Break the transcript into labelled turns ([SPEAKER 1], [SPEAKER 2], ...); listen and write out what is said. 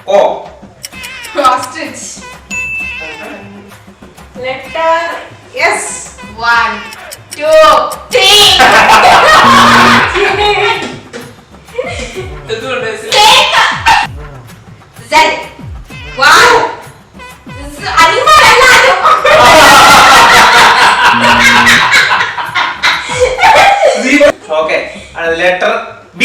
[SPEAKER 1] O.
[SPEAKER 2] Ostrich. Letter S. 1, 2, 3. Cake. Z. Wow. Animal അല്ലാലോ.
[SPEAKER 1] Okay. Letter B.